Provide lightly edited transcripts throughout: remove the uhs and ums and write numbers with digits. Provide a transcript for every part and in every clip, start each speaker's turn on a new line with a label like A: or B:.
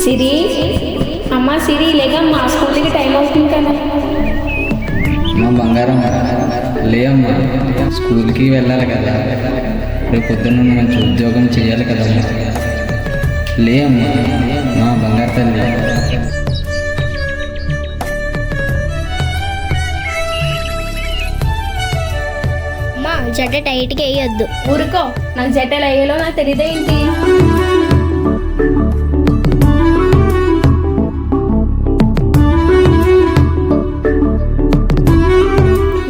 A: సిరి, అమ్మ సిరి లేదమ్మా, స్కూల్కి టైం అవుతుంది కదా.
B: మా బంగారం లేమ్మా, స్కూల్కి వెళ్ళాలి కదా, రేపు పొద్దున్న మంచి ఉద్యోగం చేయాలి కదమ్మా. లేమ్మా మా బంగారు తల్లి.
C: అమ్మా జడ టైట్గా వేయొద్దు.
A: ఊరుకో, నాకు జట్టలు అయ్యేలో నాకు తెలియదేంటి.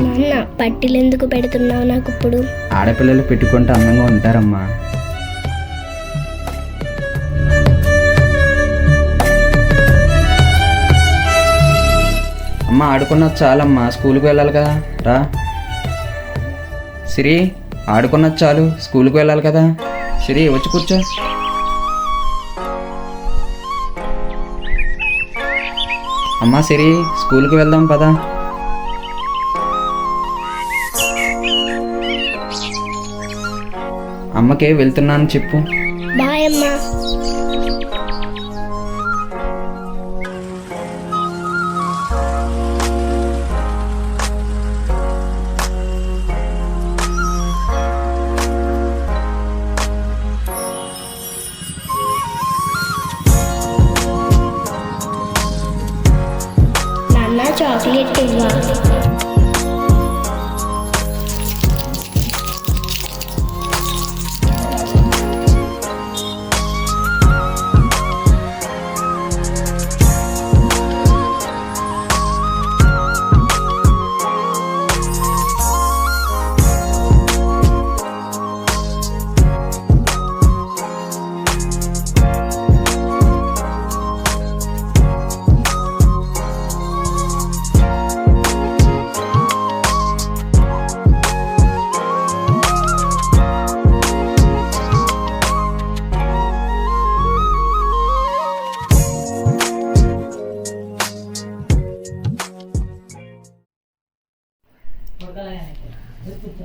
C: నాన్న పట్టీలు ఎందుకు పెడుతున్నావు నాకు ఇప్పుడు?
B: ఆడపిల్లలు పెట్టుకుంటే అందంగా ఉంటారమ్మా. అమ్మ ఆడుకున్నది చాలమ్మా, స్కూల్కి వెళ్ళాలి కదా. రా సిరి, ఆడుకున్నది చాలు, స్కూల్కి వెళ్ళాలి కదా. సిరి వచ్చి కూర్చో. అమ్మా సిరి, స్కూల్కి వెళ్దాం పదా. అమ్మకే వెళ్తున్నాను చెప్పు.
C: బాయ్ అమ్మా. నాన్న చాక్లెట్ ఇవ్వా?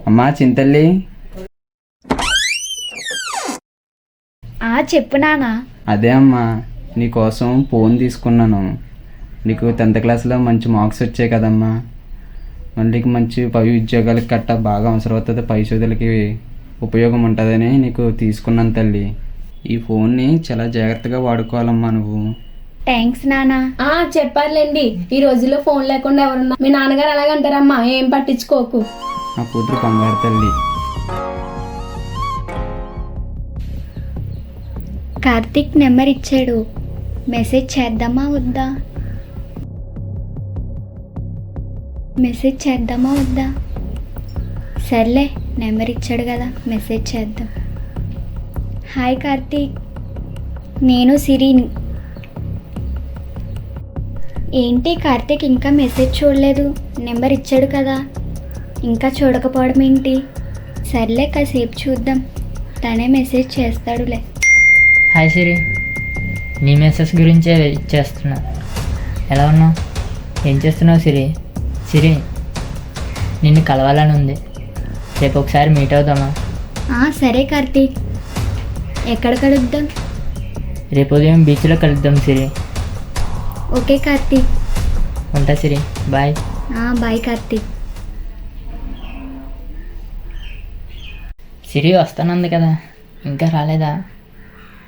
B: అమ్మా చింతల్లి.
D: చెప్పు నాన్న.
B: అదే అమ్మా, నీకోసం ఫోన్ తీసుకున్నాను. నీకు 10th క్లాస్లో మంచి మార్క్స్ వచ్చాయి కదమ్మా, మళ్ళీ మంచి పై ఉద్యోగాలకి కట్ట బాగా అవసరం అవుతుంది, పై చదువులకి ఉపయోగం ఉంటుందని నీకు తీసుకున్నాను తల్లి. ఈ ఫోన్ని చాలా జాగ్రత్తగా వాడుకోవాలమ్మా నువ్వు.
D: థ్యాంక్స్ నాన్న.
A: చెప్పారులేండి, ఈ రోజుల్లో ఫోన్ లేకుండా ఎవరున్నా. మీ నాన్నగారు అలాగంటారమ్మా, ఏం పట్టించుకోకు.
B: నా కూతురు బంగారు తల్లి.
D: కార్తీక్ నెంబర్ ఇచ్చాడు, మెసేజ్ చేద్దామా వద్దా? మెసేజ్ చేద్దామా వద్దా? సర్లే, నెంబర్ ఇచ్చాడు కదా, మెసేజ్ చేద్దాం. హాయ్ కార్తీక్, నేను సిరిని. ఏంటి కార్తీక్ ఇంకా మెసేజ్ చూడలేదు? నెంబర్ ఇచ్చాడు కదా, ఇంకా చూడకపోవడం ఏంటి? సర్లే కాసేపు చూద్దాం, తనే మెసేజ్ చేస్తాడులే.
E: హాయ్ సిరి, నీ మెసేజ్ గురించే ఇచ్చేస్తున్నా. ఎలా ఉన్నావు? ఏం చేస్తున్నావు సిరి? సిరి, నిన్ను కలవాలని ఉంది, రేపు ఒకసారి మీట్ అవుదామా?
D: సరే కార్తీక్, ఎక్కడ కలుద్దాం?
E: రేపు ఉదయం బీచ్లో కలుద్దాం సిరి.
D: ఓకే కార్తీక్.
E: ఉంటా సిరి, బాయ్.
D: బాయ్ కార్తీక్.
E: సిరి వస్తానంది కదా, ఇంకా రాలేదా?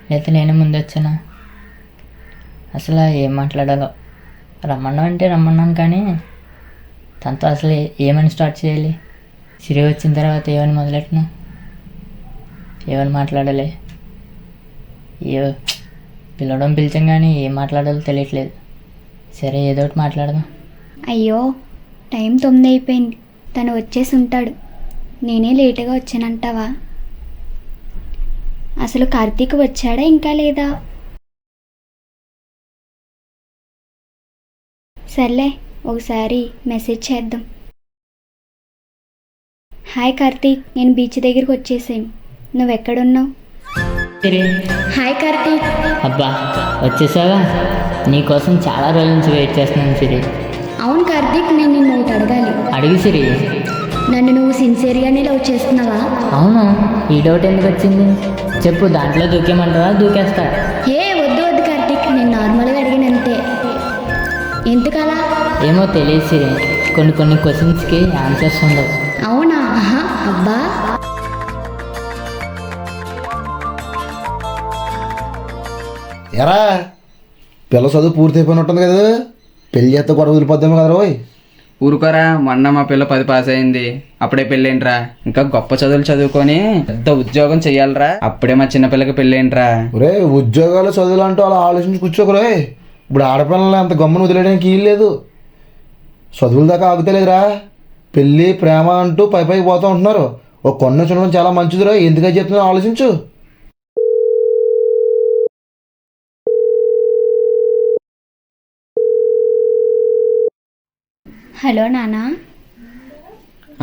E: లేకపోతే నేనే ముందు వచ్చానా? అసలు ఏం మాట్లాడాలో. రమ్మన్నావు అంటే రమ్మన్నాను, కానీ తనతో అసలు ఏమని స్టార్ట్ చేయాలి? సిరి వచ్చిన తర్వాత ఏమని మొదలెట్టను? ఏమని మాట్లాడాలి? పిలిచాం కానీ ఏం మాట్లాడాలో తెలియట్లేదు. సరే, ఏదో ఒకటి మాట్లాడదాం.
D: అయ్యో, టైం 9 అయిపోయింది, తను వచ్చేసి ఉంటాడు. నేనే లేటుగా వచ్చానంటావా? అసలు కార్తీక్ వచ్చాడా ఇంకా లేదా? సర్లే, ఒకసారి మెసేజ్ చేద్దాం. హాయ్ కార్తీక్, నేను బీచ్ దగ్గరికి వచ్చేసాను, నువ్వెక్కడున్నావు? హాయ్ కార్తీక్.
E: అబ్బా, వచ్చేసావా? నీకోసం చాలా రోజుల నుంచి వెయిట్ చేస్తున్నాను సిరి.
D: అవును కార్తీక్, నేను నిన్ను ఒకటి అడగాలి.
E: అడిగి సిరి.
D: నన్ను నువ్వు సిన్సియర్గానే లవ్ చేస్తున్నావా?
E: అవును, ఈ డౌట్ ఎందుకు వచ్చింది చెప్పు. దాంట్లో దూకేమంటావా? దూకేస్తా.
D: వద్దు కార్తీక్, నేను
E: ఏమో తెలియదు సిరి, కొన్ని క్వశ్చన్స్కి ఆన్సర్స్ ఉండవు.
D: అవునా? ఆహా, అబ్బా.
F: ఎరా పిల్ల చదువు పూర్తి అయిపోయినట్టుంది కదా, పెళ్ళి చేస్తే గొడవ వదిలిపోద్దాము కదా రోయ్.
B: ఊరుకోరా, మొన్న మా పిల్ల 10 పాస్ అయింది, అప్పుడే పెళ్ళేంట్రా? ఇంకా గొప్ప చదువులు చదువుకొని పెద్ద ఉద్యోగం చెయ్యాలరా, అప్పుడే మా చిన్నపిల్లకి పెళ్ళేంట్రా?
F: ఒరే ఉద్యోగాలు చదువులు అంటూ అలా ఆలోచించి కూర్చోకరే. ఇప్పుడు ఆడపిల్లల్ని అంత గమ్మును వదిలేయడానికి వీలు లేదు. చదువుల దాకా ఆగుతలేదురా, పెళ్ళి ప్రేమ అంటూ పైకి పోతూ ఉంటున్నారు. ఒక కొన్న చూడడం చాలా మంచిదిరా, ఎందుకని చెప్తున్నా ఆలోచించు.
D: హలో నాన్న.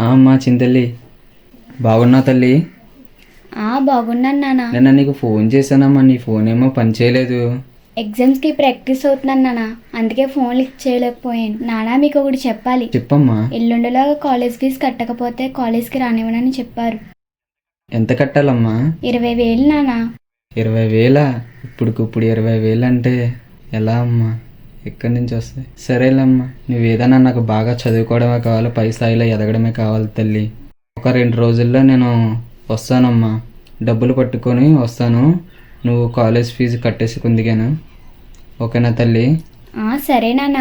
B: అమ్మా చింతల్లి, బాగున్నా తల్లి?
D: బాగున్నాను నాన్న.
B: నిన్న నీకు ఫోన్ చేశానమ్మా, నీ ఫోన్ ఏమో పని చేయలేదు.
D: ఎగ్జామ్స్కి ప్రాక్టీస్ అవుతున్నాను నాన్న, అందుకే ఫోన్ లిఫ్ట్ చేయలేకపోయాను. నాన్న మీకు ఒకటి చెప్పాలి.
B: చెప్పమ్మా.
D: ఎల్లుండిలోగా కాలేజ్ ఫీజు కట్టకపోతే కాలేజ్కి రానివ్వనని చెప్పారు.
B: ఎంత కట్టాలమ్మా?
D: 20,000 నాన్న.
B: 20,000? ఇప్పుడు 20,000 అంటే ఎలా అమ్మా? ఎక్కడి నుంచి వస్తాయి? సరేలేమ్మా, నువ్వేదన్నా నాకు బాగా చదువుకోవడమే కావాలి, పై స్థాయిలో ఎదగడమే కావాలి తల్లి. ఒక 2 రోజుల్లో నేను వస్తానమ్మా, డబ్బులు పట్టుకొని వస్తాను. నువ్వు కాలేజ్ ఫీజు కట్టేసుకుందిగాను, ఓకేనా తల్లి?
D: సరే నాన్న.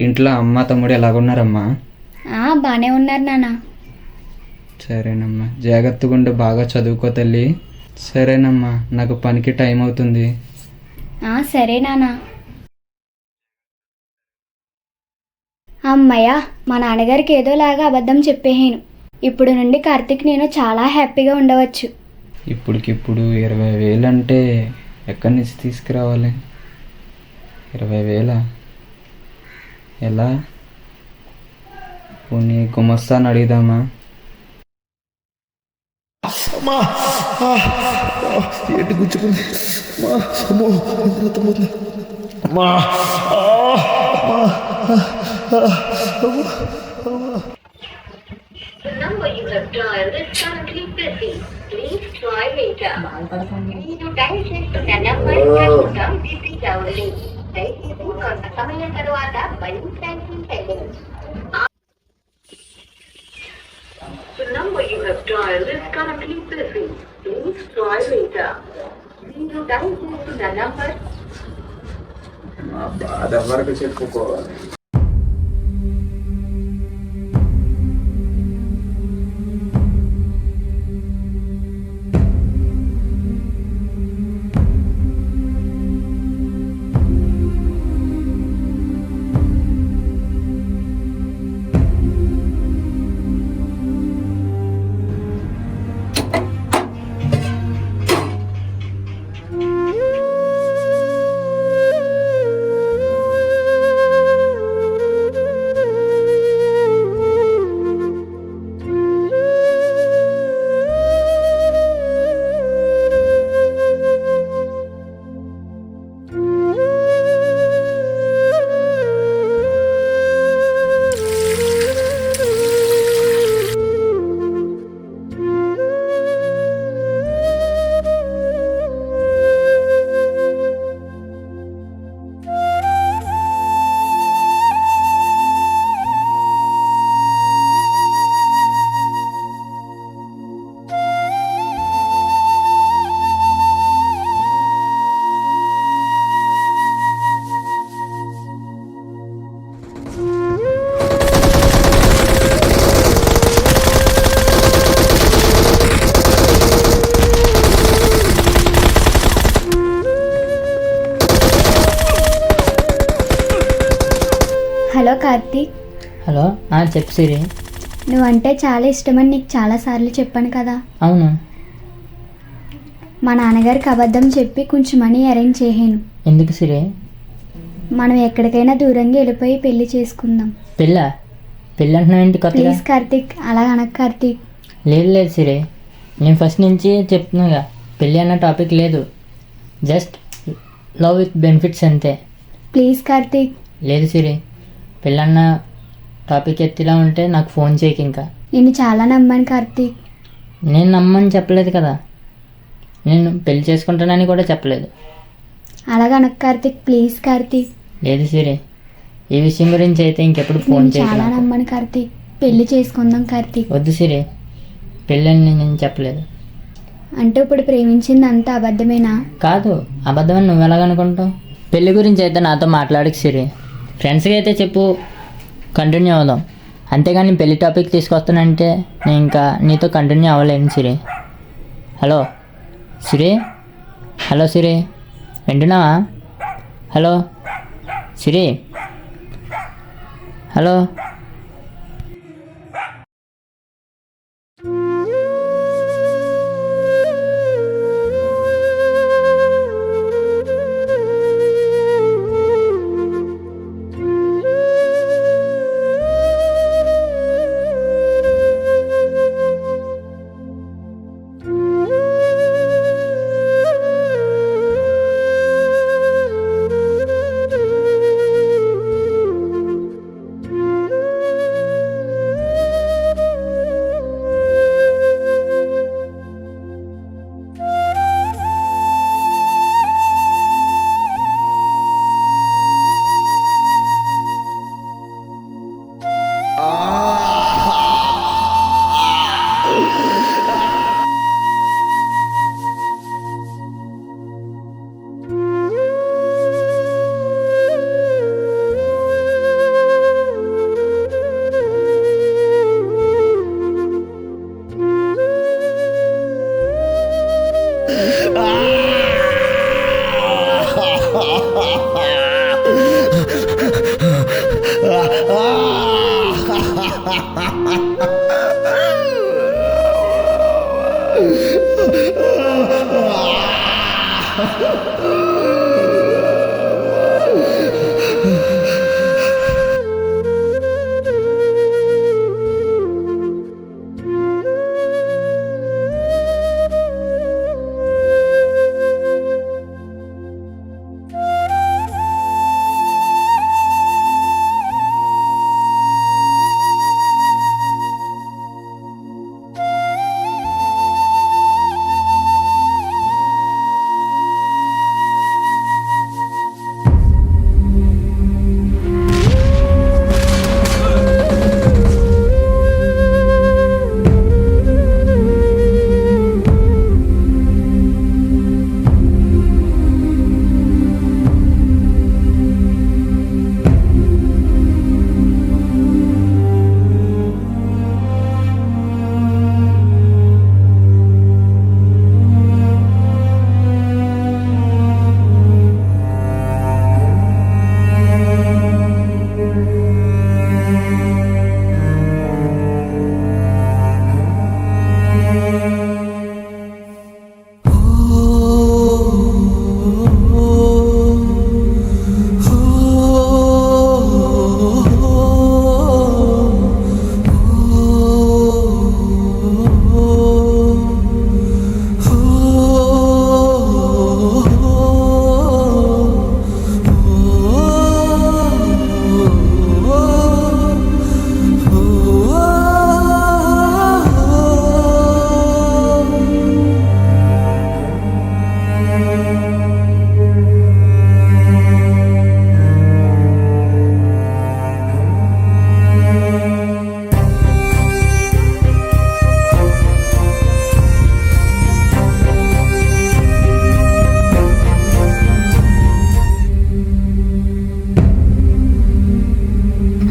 B: ఇంట్లో అమ్మ తమ్ముడు ఎలాగున్నారమ్మా?
D: బాగానే ఉన్నారు నాన్న.
B: సరేనమ్మా, జాగ్రత్తగా ఉండి బాగా చదువుకో తల్లి. సరేనమ్మా, నాకు పనికి టైం అవుతుంది.
D: సరే నాన్న. అమ్మయ్య, మా నాన్నగారికి ఏదోలాగా అబద్ధం చెప్పేహాను. ఇప్పుడు నుండి కార్తీక్ నేను చాలా హ్యాపీగా ఉండవచ్చు.
B: ఇప్పటికిప్పుడు 20,000 అంటే ఎక్కడి నుంచి తీసుకురావాలి? 20,000 ఎలా? పోనీ గుమస్తాను అడుగుదామా?
F: అమ్మా ఏంటి గుచ్చుకుంది? అమ్మో పోతుంది. అమ్మా
G: number you have dialed is currently busy. Please try later. మీరు డయల్ చేస్తున్న నంబర్ ప్రస్తుతం బిజీగా ఉంది. దయచేసి కొంత సమయం తర్వాత మళ్ళీ ప్రయత్నించండి. The number you have dialed is currently busy. Please try later. మీరు డయల్ చేస్తున్న నంబర్
B: బాధ వరకు చెప్పుకోవాలి.
D: హలో కార్తీక్.
E: హలో, చెప్పు సిరి.
D: నువ్వంటే చాలా ఇష్టమని నీకు చాలాసార్లు చెప్పాను కదా.
E: అవును.
D: మా నాన్నగారికి అబద్ధం చెప్పి కొంచెం మనీ అరేంజ్ చేసాను.
E: ఎందుకు సిరి?
D: మనం ఎక్కడికైనా దూరంగా వెళ్ళిపోయి పెళ్లి చేసుకుందాం.
E: పెళ్ళి అంటున్నావు ఏంటి కొత్తగా?
D: ప్లీజ్ కార్తీక్, అలా అనకు కార్తీక్.
E: లేదు సిరి, నేను ఫస్ట్ నుంచి చెప్తున్నాగా, పెళ్ళి అన్న టాపిక్ లేదు, జస్ట్ లవ్ విత్ బెనిఫిట్స్ అంతే.
D: ప్లీజ్ కార్తీక్.
E: లేదు సిరి, పెళ్ళన్న టాపిక్ ఎత్తిలా ఉంటే నాకు ఫోన్ చేయకు ఇంకా.
D: నేను చాలా నమ్మాను కార్తీక్.
E: నేను నమ్మని చెప్పలేదు కదా, నేను పెళ్లి చేసుకుంటానని కూడా చెప్పలేదు.
D: అలాగ అనకు కార్తీక్, ప్లీజ్ కార్తీక్.
E: లేదు సిరి, ఈ విషయం గురించి అయితే ఇంకెప్పుడు ఫోన్
D: నేను
E: చేయకు
D: చాలా
E: నాకు.
D: నమ్మను కార్తీక్, పెళ్లి చేసుకుందాం కార్తీక్.
E: వద్దు సిరి, పెళ్ళని నేను చెప్పలేదు.
D: అంటే ఇప్పుడు ప్రేమించింది అంతా అబద్ధమేనా?
E: కాదు, అబద్ధమని నువ్వు ఎలాగనుకుంటావు? పెళ్ళి గురించి అయితే నాతో మాట్లాడకు సిరి. ఫ్రెండ్స్కి అయితే చెప్పు, కంటిన్యూ అవుదాం. అంతేగాని పెళ్లి టాపిక్ తీసుకొస్తానంటే నేను ఇంకా నీతో కంటిన్యూ అవ్వలేను సిరి. హలో సిరి, హలో సిరి, వింటున్నావా? హలో సిరి, హలో.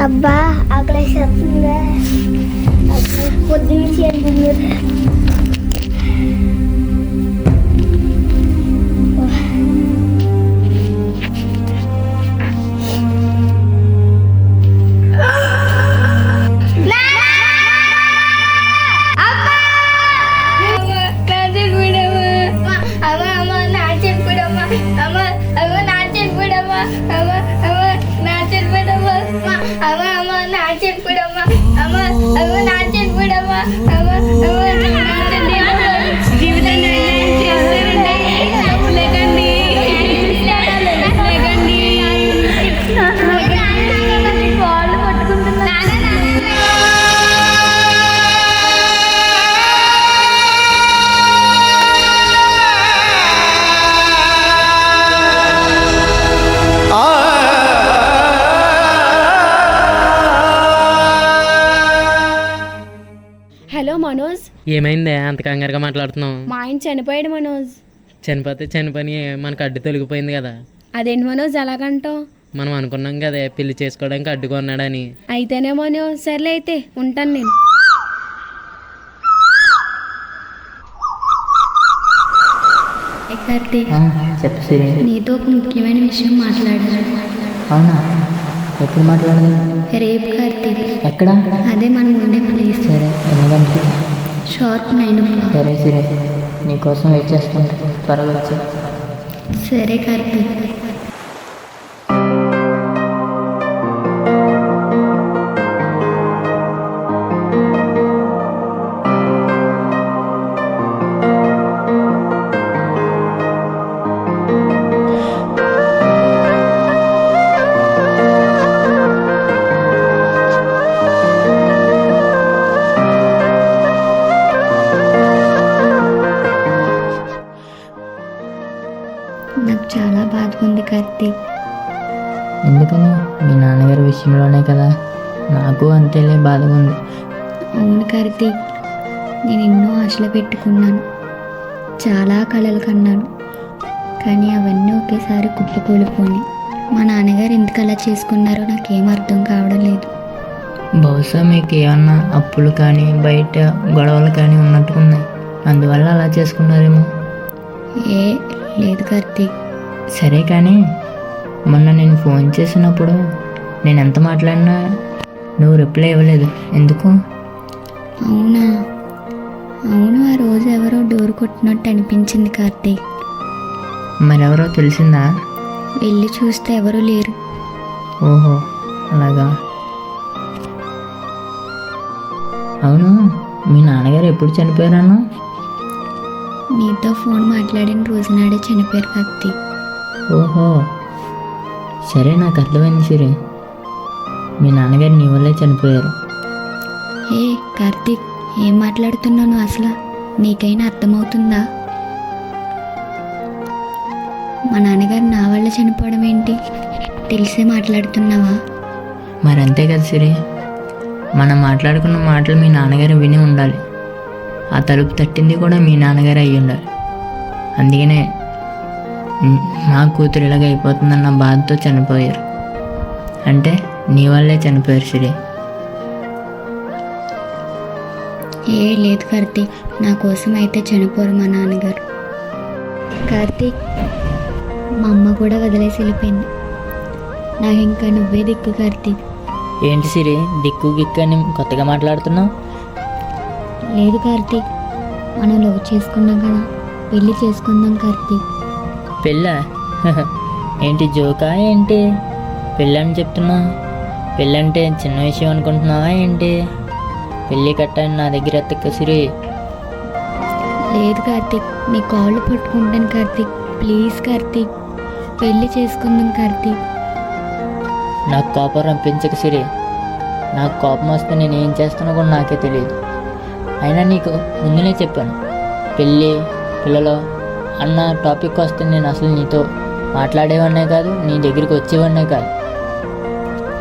C: అబ్బా ఆకలేస్తుందా? పొద్దున్నుంచి ఏం తినలేదు.
H: ఏమైందే అంత కంగారుగా మాట్లాడుతున్నావు?
A: మా ఆయన చనిపోయాడు మనోజ్.
H: చనిపోతే చనిపోయి మనకు అడ్డు తొలగిపోయింది కదా.
A: అదేంటి మనోజ్ ఎలాగంటావు?
H: మనం అనుకున్నాం కదా పెళ్లి చేసుకోవడానికి అడ్డుగా ఉన్నాడని.
A: అయితేనే మనోజ్. సర్లే అయితే ఉంటాను నేను.
D: కార్తీక్,
E: చెప్పు సిరి.
D: నీతో ఒక ముఖ్యమైన విషయం మాట్లాడాలి.
E: అవునా? ఎప్పుడు మాట్లాడదు?
D: రేపు కార్తీక్.
E: ఎక్కడ?
D: అదే మనం ఉండే ప్లేస్.
E: సరే, ఎన్ని గంటలకి?
D: Sharp 9 o'clock.
E: సరే సిరి, నీకోసం వెయిట్ చేస్తుంటా, త్వరగా వచ్చి.
D: సరే కార్తీక్. నాకు చాలా బాధగా ఉంది కార్తీక్.
E: ఎందుకని? మీ నాన్నగారి విషయంలోనే కదా. నాకు అంతేలే, బాధగా ఉంది.
D: అవును కార్తీక్, నేను ఎన్నో ఆశలు పెట్టుకున్నాను, చాలా కలలు కన్నాను, కానీ అవన్నీ ఒకేసారి కుప్పకూలిపోయి. మా నాన్నగారు ఎందుకు అలా చేసుకున్నారో నాకేం అర్థం కావడం లేదు.
E: బహుశా మీకు ఏమన్నా అప్పులు కానీ బయట గొడవలు కానీ ఉన్నట్టున్నాయి, అందువల్ల అలా చేసుకున్నారేమో.
D: లేదు కార్తీక్.
E: సరే కానీ మొన్న నేను ఫోన్ చేసినప్పుడు నేను ఎంత మాట్లాడినా నువ్వు రిప్లై ఇవ్వలేదు, ఎందుకు?
D: అవునా? అవును, ఆ రోజు ఎవరో డోర్ కొట్టినట్టు అనిపించింది కార్తీక్.
E: మరెవరో తెలిసిందా?
D: వెళ్ళి చూస్తే ఎవరూ లేరు.
E: ఓహో, అలాగా. అవును, మీ నాన్నగారు ఎప్పుడు చనిపోయారన్నా?
D: నీతో ఫోన్ మాట్లాడిన రోజు నాడే చనిపోయారు కార్తీక్.
E: ఓహో, సరే, నాకు అర్థమైంది సిరి. మీ నాన్నగారు నీ వల్లే చనిపోయారు.
D: కార్తీక్, ఏం మాట్లాడుతున్నాను అసలు? నీకైనా అర్థమవుతుందా? మా నాన్నగారు నా వల్ల చనిపోవడం ఏంటి? తెలిసే మాట్లాడుతున్నావా?
E: మరంతే కదా సిరి, మనం మాట్లాడుకున్న మాటలు మీ నాన్నగారు విని ఉండాలి. ఆ తలుపు తట్టింది కూడా మీ నాన్నగారు అయ్యి ఉండాలి. అందుకనే మా కూతురు ఇలాగ అయిపోతుందన్న బాధతో చనిపోయారు. అంటే నీ వల్లే చనిపోయారు సిరి.
D: లేదు కార్తీక్, నా కోసం అయితే చనిపోరు మా నాన్నగారు. కార్తీక్, మా అమ్మ కూడా వదిలేసి వెళ్ళిపోయింది. నాకు ఇంకా నువ్వే దిక్కు కార్తీక్.
E: ఏంటి సిరి, దిక్కు గిక్కు అని కొత్తగా మాట్లాడుతున్నావు?
D: లేదు కార్తీక్, మనం లవ్ చేసుకున్నాం కదా, పెళ్ళి చేసుకుందాం కార్తీక్.
E: పెళ్ళా? ఏంటి జోకా ఏంటి? పెళ్ళని చెప్తున్నా? పెళ్ళంటే చిన్న విషయం అనుకుంటున్నావా ఏంటి? పెళ్ళి కట్టని నా దగ్గర ఎత్తక్క సిరి.
D: లేదు కార్తీక్, నీ కాళ్ళు పట్టుకుంటాను కార్తీక్, ప్లీజ్ కార్తీక్, పెళ్ళి చేసుకుందాం కార్తీక్.
E: నాకు కోపం రంపించక సిరి. నాకు కోపం వస్తే నేను ఏం చేస్తానో కూడా నాకే తెలియదు. అయినా నీకు ముందునే చెప్పాను, పెళ్ళి పిల్లలు అన్న టాపిక్ వస్తే నేను అసలు నీతో మాట్లాడేవాడినే కాదు, నీ దగ్గరికి వచ్చేవాడినే కాదు.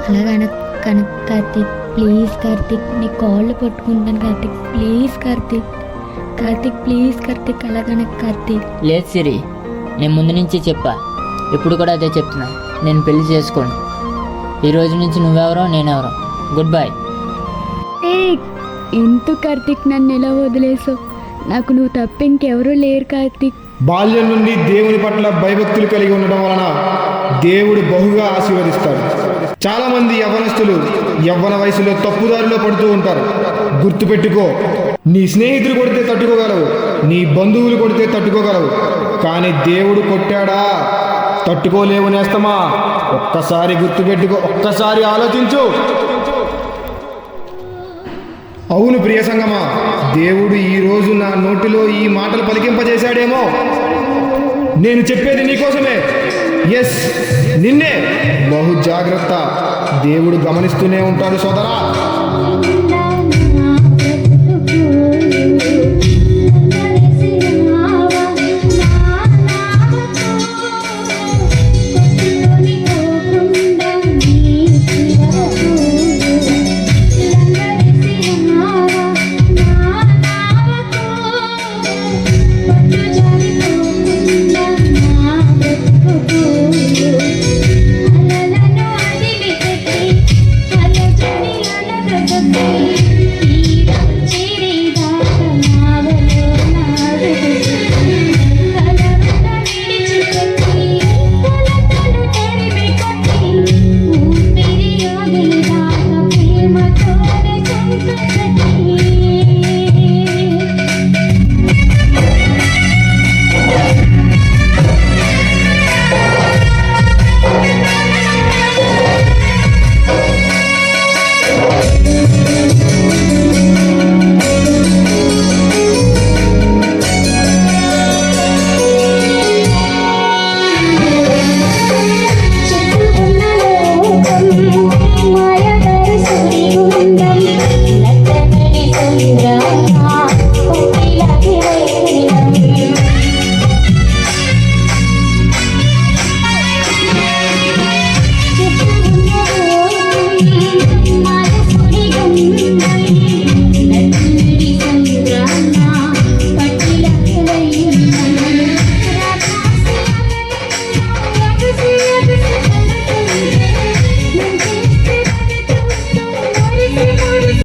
D: అలాగన కనుక కార్తీక్, ప్లీజ్ కార్తీక్, నీ కాళ్ళు పట్టుకుంటాను కార్తీక్, ప్లీజ్ కార్తీక్. కార్తీక్ ప్లీజ్ కార్తీక్, అలాగన కార్తీక్.
E: లేదు సిరి, నేను ముందు నుంచి చెప్పా, ఇప్పుడు కూడా అదే చెప్తున్నా, నేను పెళ్లి చేసుకోను. ఈ రోజు నుంచి నువ్వెవరో నేనెవరో. Good bye.
D: ఎందుకు కార్తీక్ నన్ను ఎలా వదిలేసావు? నాకు నువ్వు తప్ప ఇంకెవరూ లేరు కార్తీక్.
F: బాల్యం నుండి దేవుని పట్ల భయభక్తులు కలిగి ఉండడం వలన దేవుడు బహుగా ఆశీర్వదిస్తాడు. చాలా మంది యవ్వనస్తులు యవ్వన వయసులో తప్పుదారిలో పడుతూ ఉంటారు. గుర్తుపెట్టుకో, నీ స్నేహితులు కొడితే తట్టుకోగలవు, నీ బంధువులు కొడితే తట్టుకోగలవు, కానీ దేవుడు కొట్టాడా తట్టుకోలేవు నేస్తమా. ఒక్కసారి గుర్తుపెట్టుకో, ఒక్కసారి ఆలోచించు. అవును ప్రియ సంగమా, దేవుడు ఈరోజు నా నోటిలో ఈ మాటలు పలికింపజేశాడేమో. నేను చెప్పేది నీకోసమే. ఎస్, నిన్నే. బహు జాగ్రత్త, దేవుడు గమనిస్తూనే ఉంటాడు సోదరా.